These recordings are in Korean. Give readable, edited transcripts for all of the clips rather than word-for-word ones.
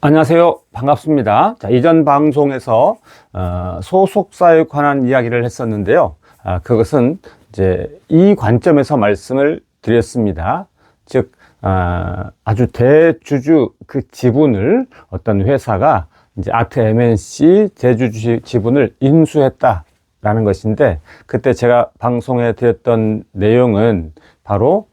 안녕하세요. 반갑습니다. 자, 이전 방송에서 소속사에 관한 이야기를 했었는데요. 그것은 이제 이 관점에서 말씀을 드렸습니다. 즉, 아주 대주주 그 지분을 어떤 회사가 이제 아트 MNC 대주주 지분을 인수했다라는 것인데, 그때 제가 방송에 드렸던 내용은 바로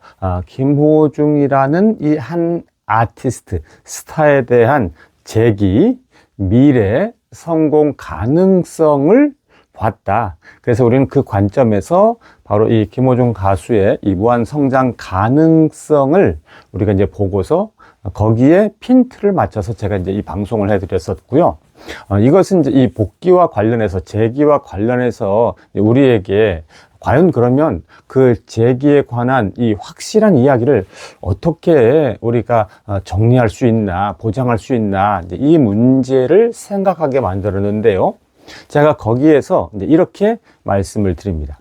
김호중이라는 이 한 아티스트, 스타에 대한 재기, 미래, 성공 가능성을 봤다. 그래서 우리는 그 관점에서 바로 이 김호중 가수의 이 무한 성장 가능성을 우리가 이제 보고서 거기에 핀트를 맞춰서 제가 이제 이 방송을 해드렸었고요. 이것은 이제 이 복귀와 관련해서, 재기와 관련해서 우리에게 과연 그러면 그 재기에 관한 이 확실한 이야기를 어떻게 우리가 정리할 수 있나, 보장할 수 있나, 이제 이 문제를 생각하게 만들었는데요. 제가 거기에서 이제 이렇게 말씀을 드립니다.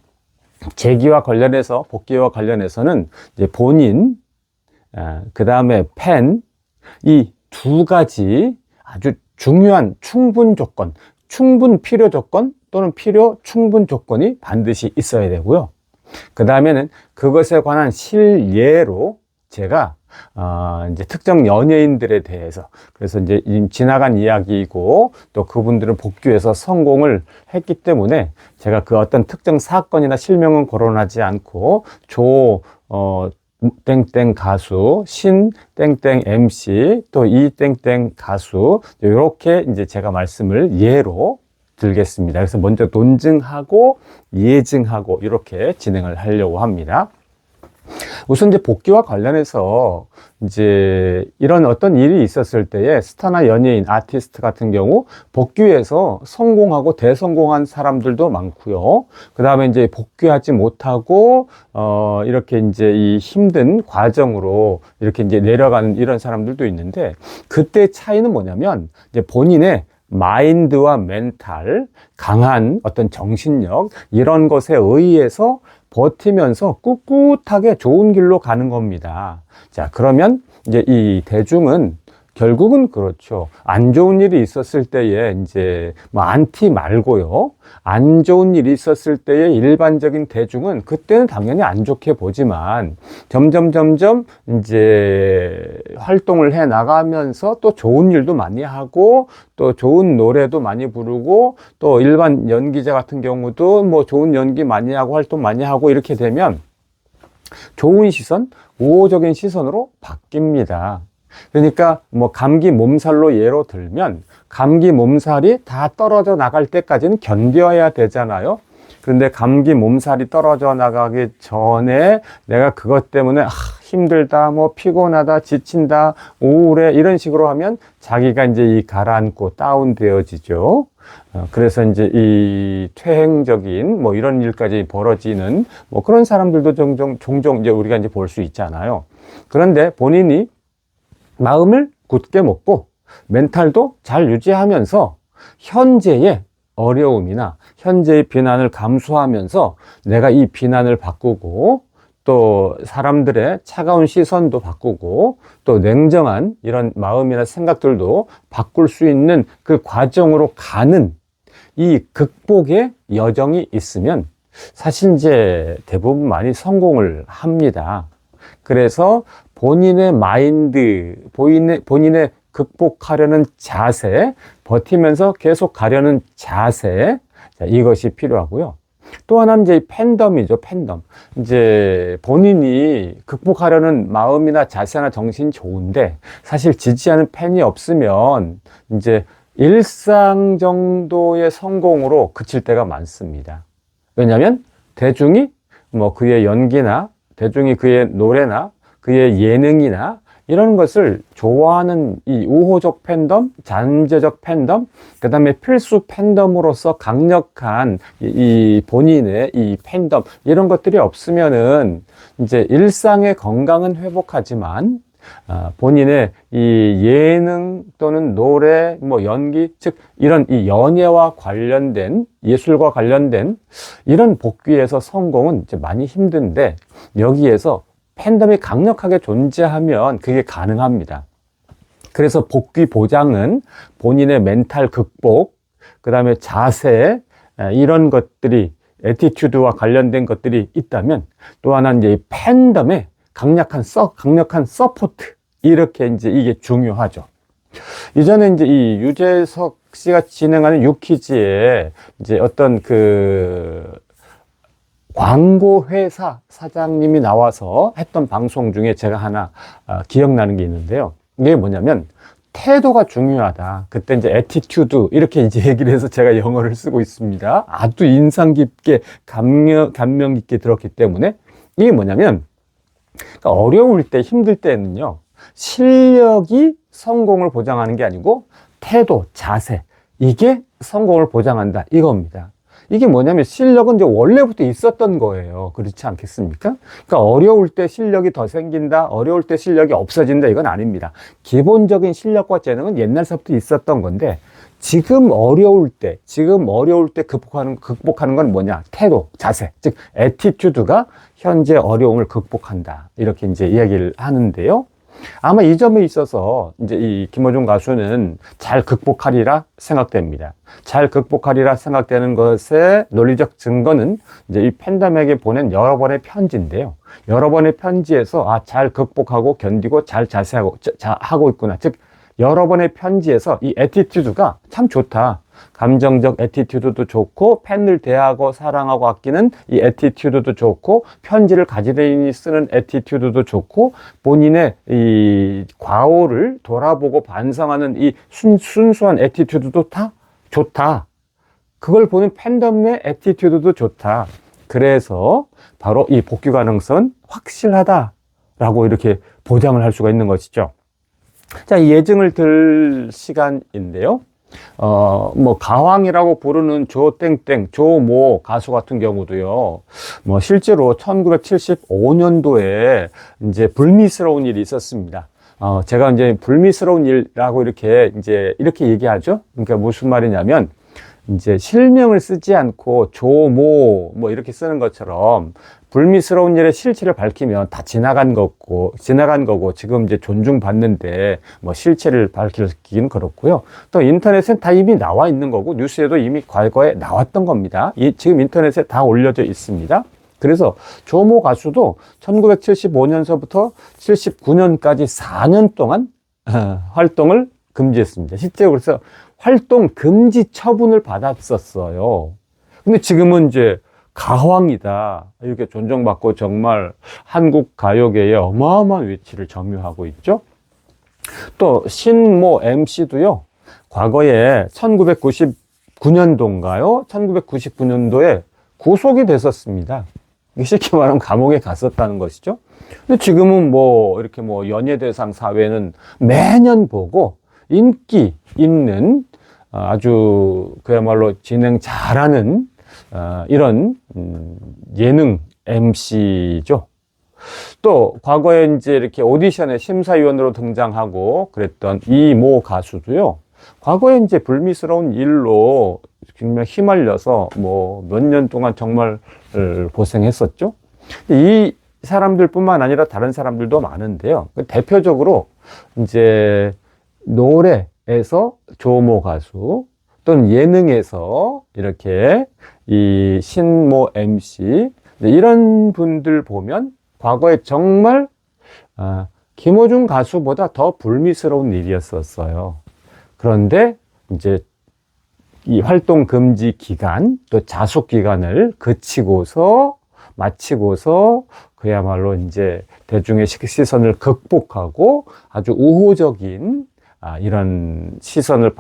재기와 관련해서, 복귀와 관련해서는 이제 본인, 그 다음에 팬, 이 두 가지 아주 중요한 충분 조건, 충분 필요 조건 또는 필요 충분 조건이 반드시 있어야 되고요. 그 다음에는 그것에 관한 실예로 제가 이제 특정 연예인들에 대해서, 그래서 이제 지나간 이야기이고 또 그분들은 복귀해서 성공을 했기 때문에 제가 그 어떤 특정 사건이나 실명은 거론하지 않고 땡땡 가수, 신 땡땡 MC, 또 이 땡땡 가수, 이렇게 이제 제가 말씀을 예로 들겠습니다. 그래서 먼저 논증하고 예증하고 이렇게 진행을 하려고 합니다. 우선 이제 복귀와 관련해서 이제 이런 어떤 일이 있었을 때에 스타나 연예인, 아티스트 같은 경우 복귀해서 성공하고 대성공한 사람들도 많고요. 그 다음에 이제 복귀하지 못하고 이렇게 이제 이 힘든 과정으로 이렇게 이제 내려가는 이런 사람들도 있는데, 그때 차이는 뭐냐면 이제 본인의 마인드와 멘탈, 강한 어떤 정신력, 이런 것에 의해서 버티면서 꿋꿋하게 좋은 길로 가는 겁니다. 자, 그러면 이제 이 대중은 결국은 그렇죠. 안 좋은 일이 있었을 때에 이제 뭐 안티 말고요. 안 좋은 일이 있었을 때에 일반적인 대중은 그때는 당연히 안 좋게 보지만 점점 이제 활동을 해 나가면서 또 좋은 일도 많이 하고 또 좋은 노래도 많이 부르고 또 일반 연기자 같은 경우도 뭐 좋은 연기 많이 하고 활동 많이 하고 이렇게 되면 좋은 시선, 우호적인 시선으로 바뀝니다. 그러니까 뭐 감기 몸살로 예로 들면 감기 몸살이 다 떨어져 나갈 때까지는 견뎌야 되잖아요. 그런데 감기 몸살이 떨어져 나가기 전에 내가 그것 때문에 힘들다, 뭐 피곤하다, 지친다, 우울해 이런 식으로 하면 자기가 이제 이 가라앉고 다운되어지죠. 그래서 이제 이 퇴행적인 뭐 이런 일까지 벌어지는 뭐 그런 사람들도 종종 이제 우리가 이제 볼 수 있잖아요. 그런데 본인이 마음을 굳게 먹고 멘탈도 잘 유지하면서 현재의 어려움이나 현재의 비난을 감수하면서 내가 이 비난을 바꾸고 또 사람들의 차가운 시선도 바꾸고 또 냉정한 이런 마음이나 생각들도 바꿀 수 있는 그 과정으로 가는 이 극복의 여정이 있으면 사실 이제 대부분 많이 성공을 합니다. 그래서 본인의 마인드, 본인의 극복하려는 자세, 버티면서 계속 가려는 자세, 자, 이것이 필요하고요. 또 하나는 이제 팬덤이죠, 팬덤. 이제 본인이 극복하려는 마음이나 자세나 정신이 좋은데 사실 지지하는 팬이 없으면 이제 일상 정도의 성공으로 그칠 때가 많습니다. 왜냐하면 대중이 뭐 그의 연기나 대중이 그의 노래나 그의 예능이나 이런 것을 좋아하는 이 우호적 팬덤, 잠재적 팬덤, 그 다음에 필수 팬덤으로서 강력한 이 본인의 이 팬덤, 이런 것들이 없으면은 이제 일상의 건강은 회복하지만 본인의 이 예능 또는 노래, 뭐 연기, 즉 이런 이 연예와 관련된, 예술과 관련된 이런 복귀에서 성공은 이제 많이 힘든데, 여기에서 팬덤이 강력하게 존재하면 그게 가능합니다. 그래서 복귀 보장은 본인의 멘탈 극복, 그 다음에 자세, 이런 것들이, 애티튜드와 관련된 것들이 있다면, 또 하나 이제 이 팬덤의 강력한 서포트, 이렇게 이제 이게 중요하죠. 이전에 이제 이 유재석 씨가 진행하는 유퀴즈에 이제 어떤 그 광고 회사 사장님이 나와서 했던 방송 중에 제가 하나 기억나는 게 있는데요. 이게 뭐냐면 태도가 중요하다. 그때 이제 애티튜드 이렇게 이제 얘기를 해서 제가 영어를 쓰고 있습니다. 아주 인상 깊게 감명 깊게 들었기 때문에 이게 뭐냐면, 그러니까 어려울 때 힘들 때는요, 실력이 성공을 보장하는 게 아니고 태도, 자세, 이게 성공을 보장한다, 이겁니다. 이게 뭐냐면 실력은 이제 원래부터 있었던 거예요. 그렇지 않겠습니까? 그러니까 어려울 때 실력이 더 생긴다, 어려울 때 실력이 없어진다, 이건 아닙니다. 기본적인 실력과 재능은 옛날서부터 있었던 건데, 지금 어려울 때 극복하는 건 뭐냐? 태도, 자세, 즉 애티튜드가 현재 어려움을 극복한다, 이렇게 이제 이야기를 하는데요. 아마 이 점에 있어서 이제 이 김어준 가수는 잘 극복하리라 생각됩니다. 잘 극복하리라 생각되는 것의 논리적 증거는 이제 이 팬덤에게 보낸 여러 번의 편지인데요. 여러 번의 편지에서 잘 극복하고 견디고 잘 하고 있구나. 즉 여러 번의 편지에서 이 애티튜드가 참 좋다. 감정적 애티튜드도 좋고, 팬을 대하고 사랑하고 아끼는 이 애티튜드도 좋고, 편지를 가지런히 쓰는 애티튜드도 좋고, 본인의 이 과오를 돌아보고 반성하는 이 순수한 애티튜드도 다 좋다. 그걸 보는 팬덤의 애티튜드도 좋다. 그래서 바로 이 복귀 가능성은 확실하다라고 이렇게 보장을 할 수가 있는 것이죠. 자, 이 예증을 들 시간인데요. 뭐 가왕이라고 부르는 조모 가수 같은 경우도요, 뭐 실제로 1975년도에 이제 불미스러운 일이 있었습니다. 제가 이제 불미스러운 일이라고 이렇게 얘기하죠. 그러니까 무슨 말이냐면, 이제 실명을 쓰지 않고 조모 뭐 이렇게 쓰는 것처럼 불미스러운 일의 실체를 밝히면 다 지나간 거고 지금 이제 존중받는데 뭐 실체를 밝히기는 그렇고요. 또 인터넷엔 다 이미 나와 있는 거고 뉴스에도 이미 과거에 나왔던 겁니다. 지금 인터넷에 다 올려져 있습니다. 그래서 조모 가수도 1975년서부터 79년까지 4년 동안 활동을 금지했습니다. 실제로 그래서 활동 금지 처분을 받았었어요. 근데 지금은 이제 가왕이다, 이렇게 존중받고 정말 한국 가요계에 어마어마한 위치를 점유하고 있죠. 또 신모 MC도요, 과거에 1999년도인가요? 1999년도에 구속이 됐었습니다. 쉽게 말하면 감옥에 갔었다는 것이죠. 근데 지금은 뭐 이렇게 뭐 연예대상 사회는 매년 보고 인기 있는 아주 그야말로 진행 잘하는 이런 예능 MC죠. 또 과거에 이제 이렇게 오디션의 심사위원으로 등장하고 그랬던 이모 가수도요, 과거에 이제 불미스러운 일로 정말 휘말려서 뭐 몇 년 동안 정말 고생했었죠. 이 사람들뿐만 아니라 다른 사람들도 많은데요. 대표적으로 이제 노래에서 조모 가수, 또는 예능에서 이렇게 이 신모 MC, 이런 분들 보면 과거에 정말 김어준 가수보다 더 불미스러운 일이었었어요. 그런데 이제 이 활동 금지 기간, 또 자숙 기간을 마치고서 그야말로 이제 대중의 시선을 극복하고 아주 우호적인 이런 시선을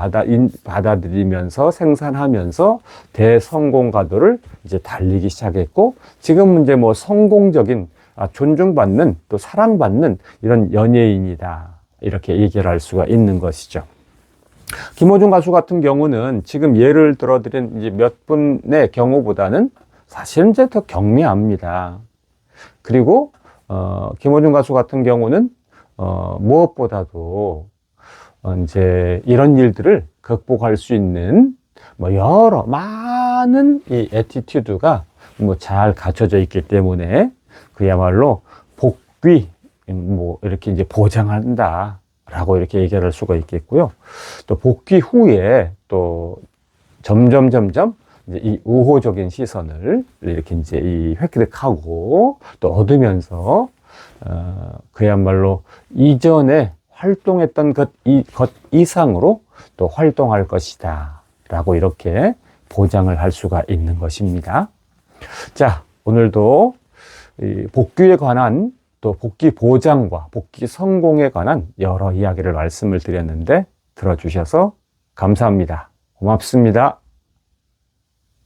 받아들이면서 생산하면서 대성공 가도를 이제 달리기 시작했고, 지금은 이제 뭐 성공적인, 존중받는, 또 사랑받는 이런 연예인이다, 이렇게 얘기를 할 수가 있는 것이죠. 김어준 가수 같은 경우는 지금 예를 들어드린 이제 몇 분의 경우보다는 사실은 이제 더 경미합니다. 그리고 김어준 가수 같은 경우는 무엇보다도 이제 이런 일들을 극복할 수 있는 뭐 여러 많은 이 애티튜드가 뭐 잘 갖춰져 있기 때문에 그야말로 복귀 뭐 이렇게 이제 보장한다, 라고 이렇게 얘기할 수가 있겠고요. 또 복귀 후에 또 점점 이제 이 우호적인 시선을 이렇게 이제 획득하고 또 얻으면서 그야말로 이전에 활동했던 것 이상으로 또 활동할 것이다 라고 이렇게 보장을 할 수가 있는 것입니다. 자, 오늘도 이 복귀에 관한 또 복귀 보장과 복귀 성공에 관한 여러 이야기를 말씀을 드렸는데 들어주셔서 감사합니다. 고맙습니다.